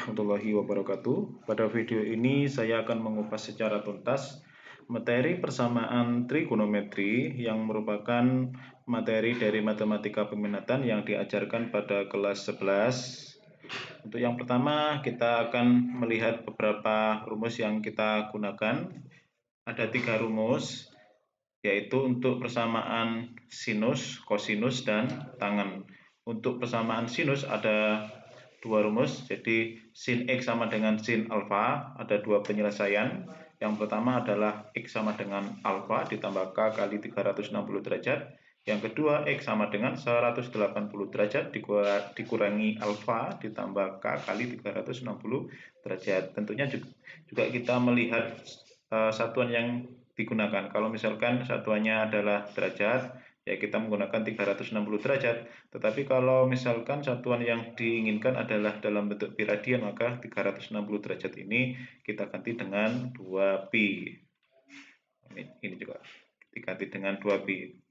warahmatullahi wabarakatuh. Pada video ini saya akan mengupas secara tuntas materi persamaan trigonometri yang merupakan materi dari matematika peminatan yang diajarkan pada kelas 11. Untuk yang pertama, kita akan melihat beberapa rumus yang kita gunakan. Ada 3 rumus, yaitu untuk persamaan sinus, kosinus, dan tangen. Untuk persamaan sinus ada 2 rumus, jadi sin X sama dengan sin alfa, ada 2 penyelesaian. Yang pertama adalah X sama dengan alfa ditambah K kali 360 derajat. Yang kedua, X sama dengan 180 derajat dikurangi alfa ditambah K kali 360 derajat. Tentunya juga kita melihat satuan yang digunakan. Kalau misalkan satuannya adalah derajat, ya kita menggunakan 360 derajat. Tetapi kalau misalkan satuan yang diinginkan adalah dalam bentuk pi radian, maka 360 derajat ini kita ganti dengan 2pi. Ini juga diganti dengan 2pi.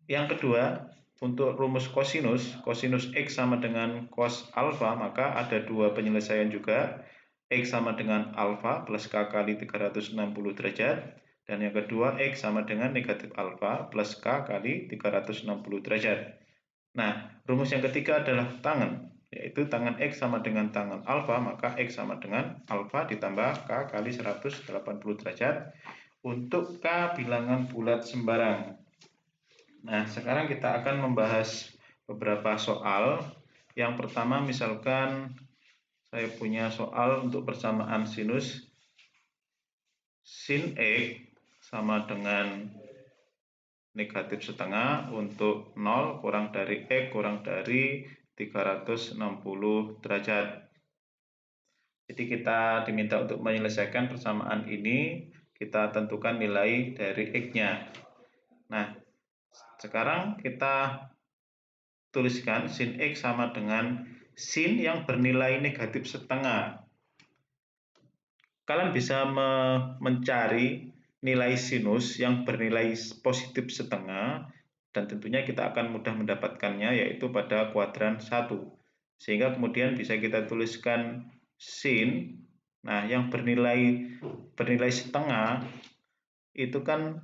Yang kedua, untuk rumus kosinus, kosinus X sama dengan cos alfa, maka ada 2 penyelesaian juga. X sama dengan alfa plus K kali 360 derajat. Dan yang kedua, X sama dengan negatif alfa plus K kali 360 derajat. Nah, rumus yang ketiga adalah tangen, yaitu tangen X sama dengan tangen alfa, maka X sama dengan alfa ditambah K kali 180 derajat untuk K bilangan bulat sembarang. Nah, sekarang kita akan membahas beberapa soal. Yang pertama, misalkan saya punya soal untuk persamaan sinus sin X sama dengan negatif setengah untuk 0 kurang dari X kurang dari 360 derajat. Jadi kita diminta untuk menyelesaikan persamaan ini, kita tentukan nilai dari X-nya. Nah, sekarang kita tuliskan sin X sama dengan sin yang bernilai negatif setengah. Kalian bisa mencari nilai sinus yang bernilai positif setengah, dan tentunya kita akan mudah mendapatkannya, yaitu pada kuadran 1. Sehingga kemudian bisa kita tuliskan sin, nah yang bernilai setengah itu kan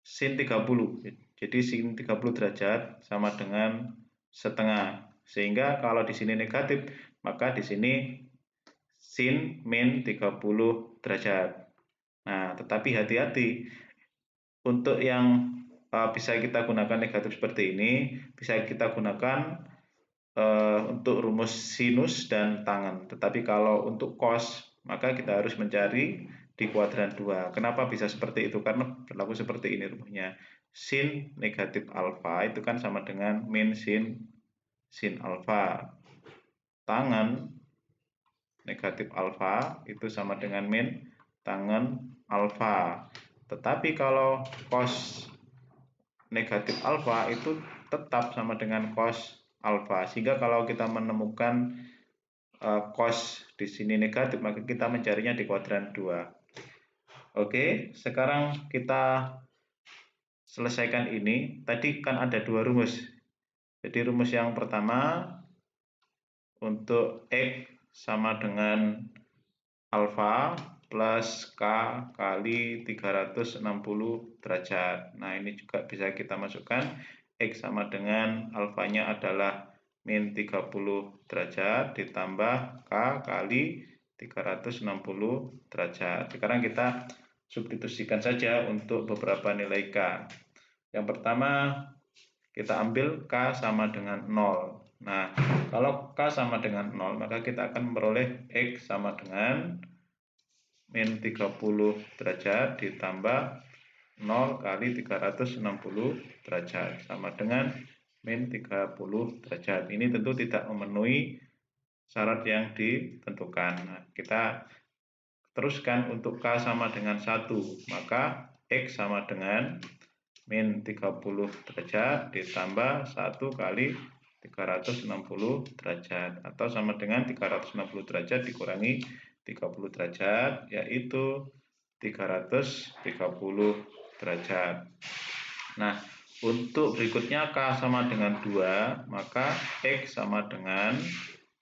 sin 30. Jadi sin 30 derajat sama dengan setengah. Sehingga kalau di sini negatif, maka di sini sin min 30 derajat. Nah, tetapi hati-hati. Untuk yang bisa kita gunakan negatif seperti ini, bisa kita gunakan untuk rumus sinus dan tangen. Tetapi kalau untuk cos, maka kita harus mencari di kuadran 2. Kenapa bisa seperti itu? Karena berlaku seperti ini rumusnya. Sin negatif alfa itu kan sama dengan min sin alfa. Tangen negatif alfa itu sama dengan min tangen alfa. Tetapi kalau cos negatif alfa itu tetap sama dengan cos alfa. Sehingga kalau kita menemukan cos di sini negatif, maka kita mencarinya di kuadran 2. Oke, sekarang kita selesaikan ini. Tadi kan ada 2 rumus. Jadi rumus yang pertama untuk X sama dengan alfa plus K kali 360 derajat. Nah, ini juga bisa kita masukkan. X sama dengan alfanya adalah min 30 derajat ditambah K kali 360 derajat. Sekarang kita substitusikan saja untuk beberapa nilai K. Yang pertama, kita ambil K sama dengan 0. Nah, kalau K sama dengan 0, maka kita akan memperoleh X sama dengan min 30 derajat ditambah 0 kali 360 derajat sama dengan min 30 derajat. Ini tentu tidak memenuhi syarat yang ditentukan. Nah, kita teruskan untuk K sama dengan 1, maka X sama dengan min 30 derajat ditambah 1 kali 360 derajat, atau sama dengan 360 derajat dikurangi 30 derajat, yaitu 330 derajat. Nah, untuk berikutnya K sama dengan 2, maka X sama dengan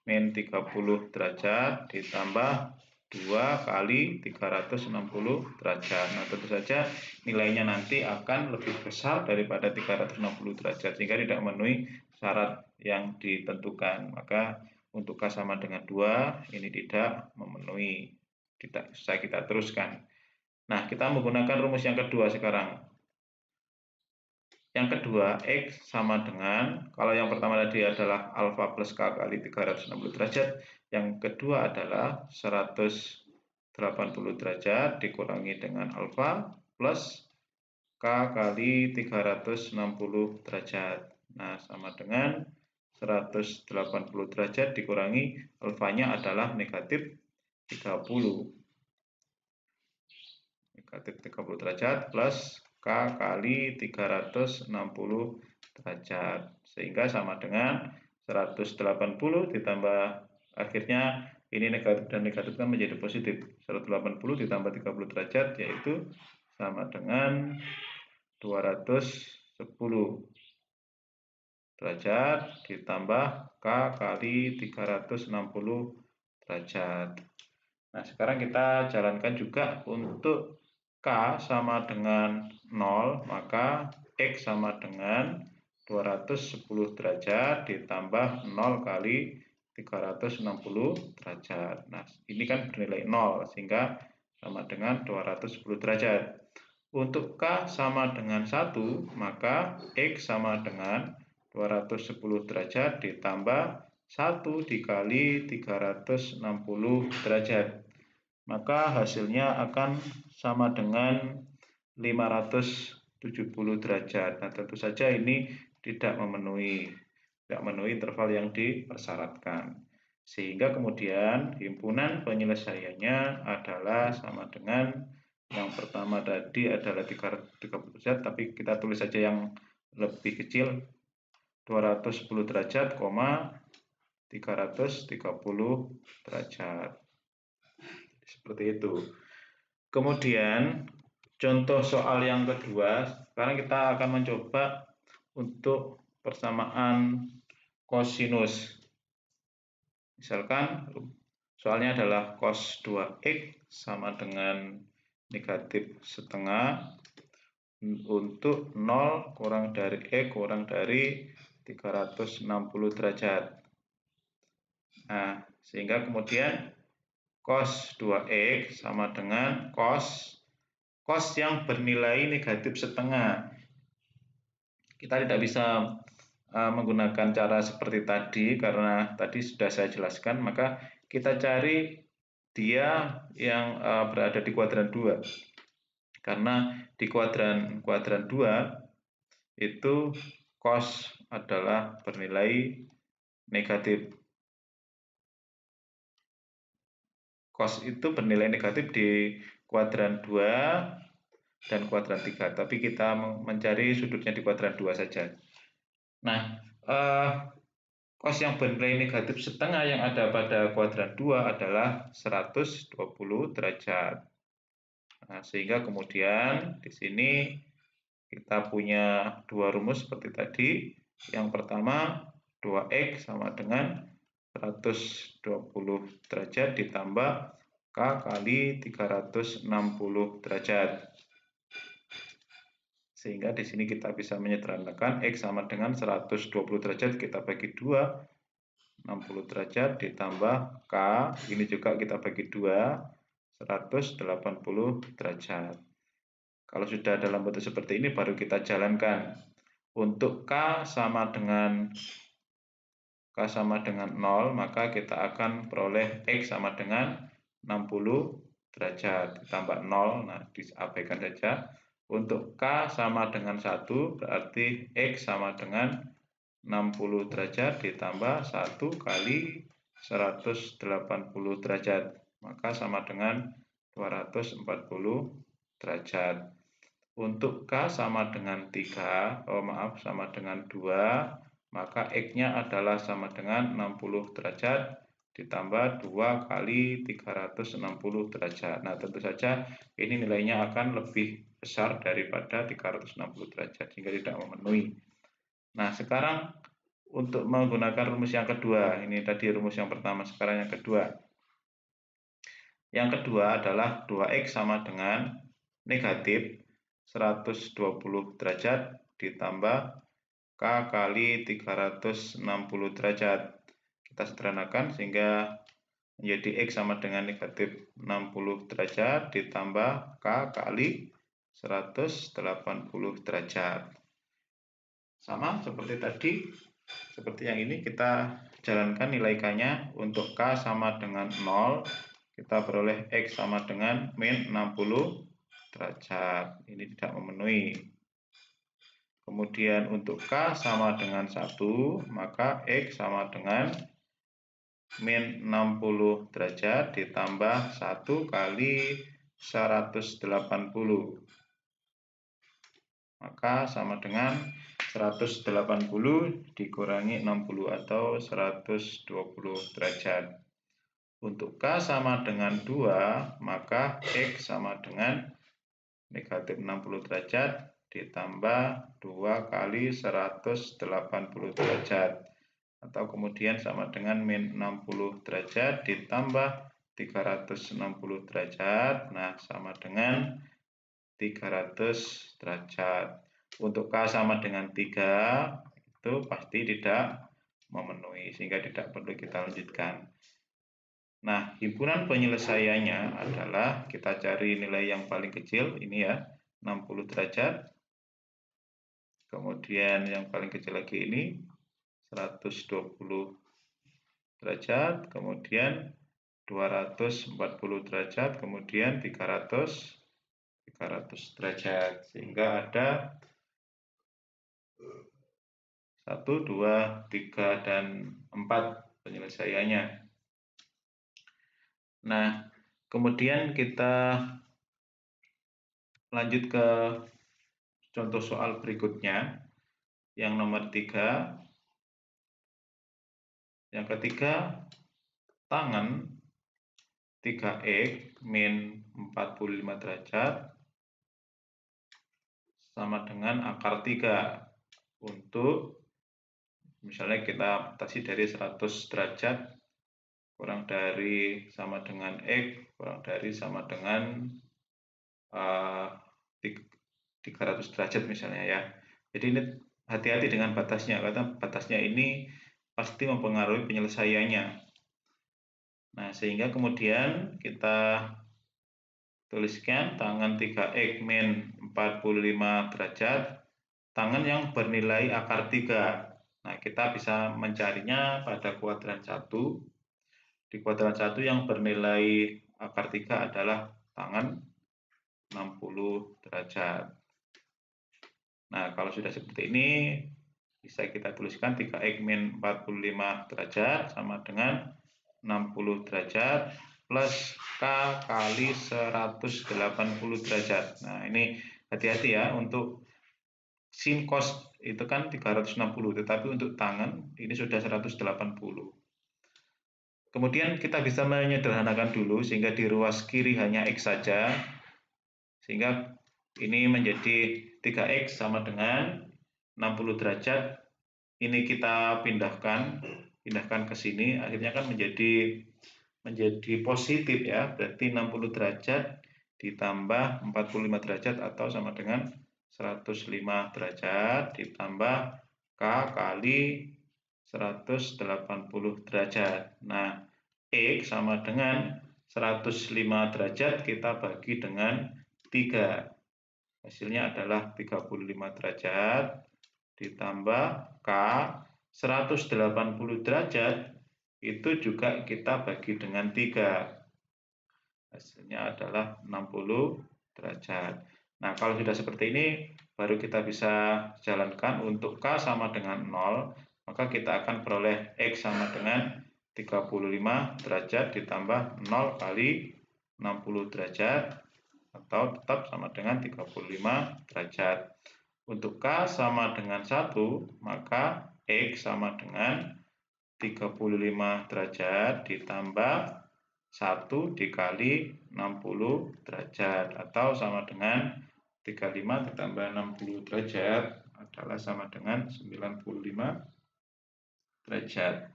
min 30 derajat ditambah 2 kali 360 derajat. Nah, tentu saja nilainya nanti akan lebih besar daripada 360 derajat, sehingga tidak memenuhi syarat yang ditentukan. Maka untuk K sama dengan 2, ini tidak memenuhi. Tidak bisa kita teruskan. Nah, kita menggunakan rumus yang kedua sekarang. Yang kedua, X sama dengan, kalau yang pertama tadi adalah alfa plus K kali 360 derajat, yang kedua adalah 180 derajat dikurangi dengan alfa plus K kali 360 derajat. Nah, sama dengan 180 derajat dikurangi alfanya adalah negatif 30. Negatif 30 derajat plus K kali 360 derajat, sehingga sama dengan 180 ditambah, akhirnya ini negatif dan negatif kan menjadi positif, 180 ditambah 30 derajat yaitu sama dengan 210 derajat ditambah K kali 360 derajat. Nah, sekarang kita jalankan juga untuk K sama dengan 0, maka X sama dengan 210 derajat ditambah 0 kali 360 derajat. Nah, ini kan bernilai 0, sehingga sama dengan 210 derajat. Untuk K sama dengan 1, maka X sama dengan 210 derajat ditambah 1 dikali 360 derajat. Maka hasilnya akan sama dengan 570 derajat. Nah, tentu saja ini tidak memenuhi interval yang dipersyaratkan. Sehingga kemudian himpunan penyelesaiannya adalah sama dengan yang pertama tadi adalah 330 derajat, tapi kita tulis saja yang lebih kecil, 210 derajat, 330 derajat. Seperti itu. Kemudian contoh soal yang kedua, sekarang kita akan mencoba untuk persamaan kosinus. Misalkan soalnya adalah cos 2x sama dengan negatif setengah untuk 0 kurang dari x kurang dari 360 derajat. Nah, sehingga kemudian cos 2x sama dengan cos yang bernilai negatif setengah. Kita tidak bisa menggunakan cara seperti tadi karena tadi sudah saya jelaskan, maka kita cari dia yang berada di kuadran 2. Karena di kuadran 2 itu cos adalah bernilai negatif. Cos itu bernilai negatif di kuadran 2 dan kuadran 3, tapi kita mencari sudutnya di kuadran 2 saja. Nah, cos yang bernilai negatif setengah yang ada pada kuadran 2 adalah 120 derajat. Nah, sehingga kemudian di sini kita punya dua rumus seperti tadi. Yang pertama, 2x sama dengan 120 derajat ditambah K kali 360 derajat. Sehingga di sini kita bisa menyederhanakan X sama dengan 120 derajat kita bagi 2, 60 derajat ditambah K, ini juga kita bagi 2, 180 derajat. Kalau sudah dalam bentuk seperti ini baru kita jalankan. Untuk K sama dengan 0, maka kita akan peroleh X sama dengan 60 derajat ditambah 0, nah diabaikan saja. Untuk K sama dengan 1, berarti X sama dengan 60 derajat ditambah 1 kali 180 derajat, maka sama dengan 240 derajat. Untuk K sama dengan 3, sama dengan 2, maka X-nya adalah sama dengan 60 derajat ditambah 2 kali 360 derajat. Nah, tentu saja ini nilainya akan lebih besar daripada 360 derajat, sehingga tidak memenuhi. Nah, sekarang untuk menggunakan rumus yang kedua. Ini tadi rumus yang pertama, sekarang yang kedua. Yang kedua adalah 2X sama dengan negatif 120 derajat ditambah K kali 360 derajat. Kita sederhanakan sehingga menjadi X sama dengan negatif 60 derajat ditambah K kali 180 derajat. Sama seperti tadi, seperti yang ini kita jalankan nilai K-nya. Untuk K sama dengan 0, kita peroleh X sama dengan min 60 derajat. Ini tidak memenuhi. Kemudian untuk K sama dengan 1, maka X sama dengan min 60 derajat ditambah 1 kali 180. Maka sama dengan 180 dikurangi 60 atau 120 derajat. Untuk K sama dengan 2, maka X sama dengan negatif 60 derajat ditambah 2 kali 180 derajat. Atau kemudian sama dengan min 60 derajat ditambah 360 derajat. Nah, sama dengan 300 derajat. Untuk K sama dengan 3, itu pasti tidak memenuhi, sehingga tidak perlu kita lanjutkan. Nah, himpunan penyelesaiannya adalah kita cari nilai yang paling kecil, ini ya, 60 derajat. Kemudian yang paling kecil lagi ini 120 derajat, kemudian 240 derajat, kemudian 300 derajat, sehingga ada 1, 2, 3, dan 4 penyelesaiannya. Nah, kemudian kita lanjut ke contoh soal berikutnya, yang nomor 3. Yang ketiga, tangan 3X min 45 derajat sama dengan akar 3. Untuk misalnya kita batasi dari 100 derajat kurang dari sama dengan X kurang dari sama dengan 300 derajat misalnya ya. Jadi ini hati-hati dengan batasnya, karena batasnya ini pasti mempengaruhi penyelesaiannya. Nah, sehingga kemudian kita tuliskan tangan 3X min 45 derajat, tangan yang bernilai akar 3. Nah, kita bisa mencarinya pada kuadran 1. Di kuadran 1 yang bernilai akar 3 adalah tangan 60 derajat. Nah, kalau sudah seperti ini, bisa kita tuliskan 3X min 45 derajat sama dengan 60 derajat plus K kali 180 derajat. Nah, ini hati-hati ya, untuk sin cos itu kan 360, tetapi untuk tangan ini sudah 180. Kemudian kita bisa menyederhanakan dulu sehingga di ruas kiri hanya X saja, sehingga ini menjadi 3X sama dengan 60 derajat. Ini kita pindahkan ke sini, akhirnya kan menjadi positif ya, berarti 60 derajat ditambah 45 derajat atau sama dengan 105 derajat ditambah K kali 180 derajat. Nah, X sama dengan 105 derajat kita bagi dengan 3. Hasilnya adalah 35 derajat ditambah K 180 derajat itu juga kita bagi dengan 3. Hasilnya adalah 60 derajat. Nah, kalau sudah seperti ini, baru kita bisa jalankan. Untuk K sama dengan 0, maka kita akan peroleh X sama dengan 35 derajat ditambah 0 kali 60 derajat, atau tetap sama dengan 35 derajat. Untuk K sama dengan 1, maka X sama dengan 35 derajat ditambah 1 dikali 60 derajat, atau sama dengan 35 ditambah 60 derajat adalah sama dengan 95 derajat.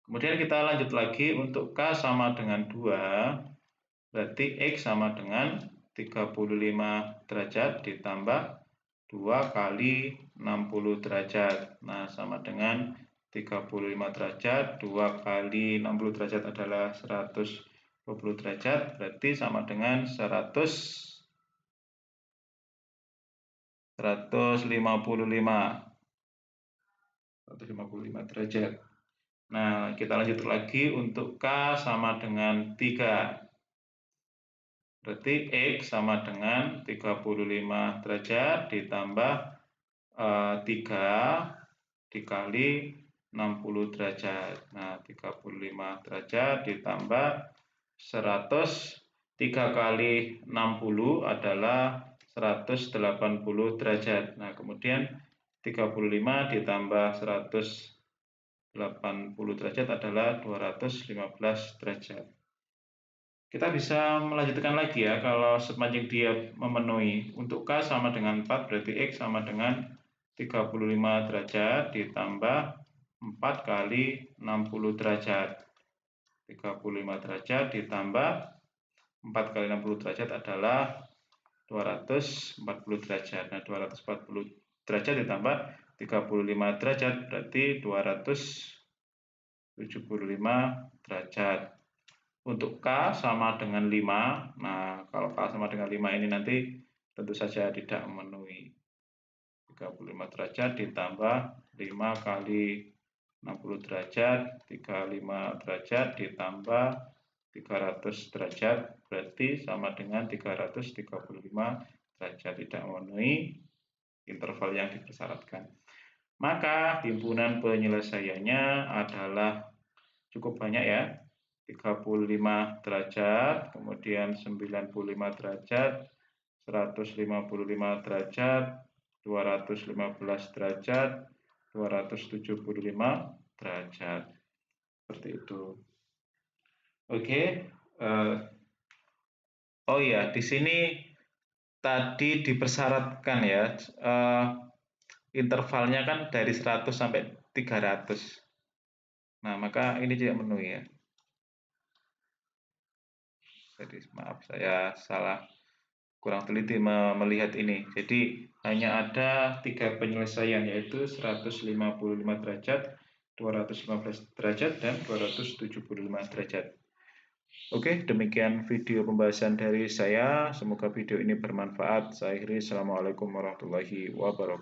Kemudian kita lanjut lagi untuk K sama dengan 2, berarti X sama dengan 35 derajat ditambah 2 kali 60 derajat. Nah, sama dengan 35 derajat, 2 kali 60 derajat adalah 120 derajat, berarti sama dengan 155 derajat. Nah, kita lanjut lagi untuk K sama dengan 3. Berarti X sama dengan 35 derajat ditambah 3 dikali 60 derajat. Nah, 35 derajat ditambah 100, 3 kali 60 adalah 180 derajat. Nah, kemudian 35 ditambah 180 derajat adalah 215 derajat. Kita bisa melanjutkan lagi ya, kalau sepanjang dia memenuhi. Untuk K sama dengan 4, berarti X sama dengan 35 derajat ditambah 4 kali 60 derajat. 35 derajat ditambah 4 kali 60 derajat adalah 240 derajat. Nah, 240 derajat ditambah 35 derajat berarti 275 derajat. Untuk K sama dengan 5. Nah, kalau K sama dengan 5 ini nanti tentu saja tidak memenuhi. 35 derajat ditambah 5 kali 60 derajat, 35 derajat ditambah 300 derajat, berarti sama dengan 335 derajat, tidak memenuhi interval yang dipersyaratkan. Maka himpunan penyelesaiannya adalah cukup banyak ya. 35 derajat, kemudian 95 derajat, 155 derajat, 215 derajat, 275 derajat. Seperti itu. Oke. Oh iya, di sini tadi dipersyaratkan ya, intervalnya kan dari 100 sampai 300. Nah, maka ini tidak memenuhi ya. Jadi maaf, saya salah, kurang teliti melihat ini. Jadi hanya ada 3 penyelesaian, yaitu 155 derajat, 215 derajat, dan 275 derajat. Oke, demikian video pembahasan dari saya. Semoga video ini bermanfaat. Saya akhiri. Assalamualaikum warahmatullahi wabarakatuh.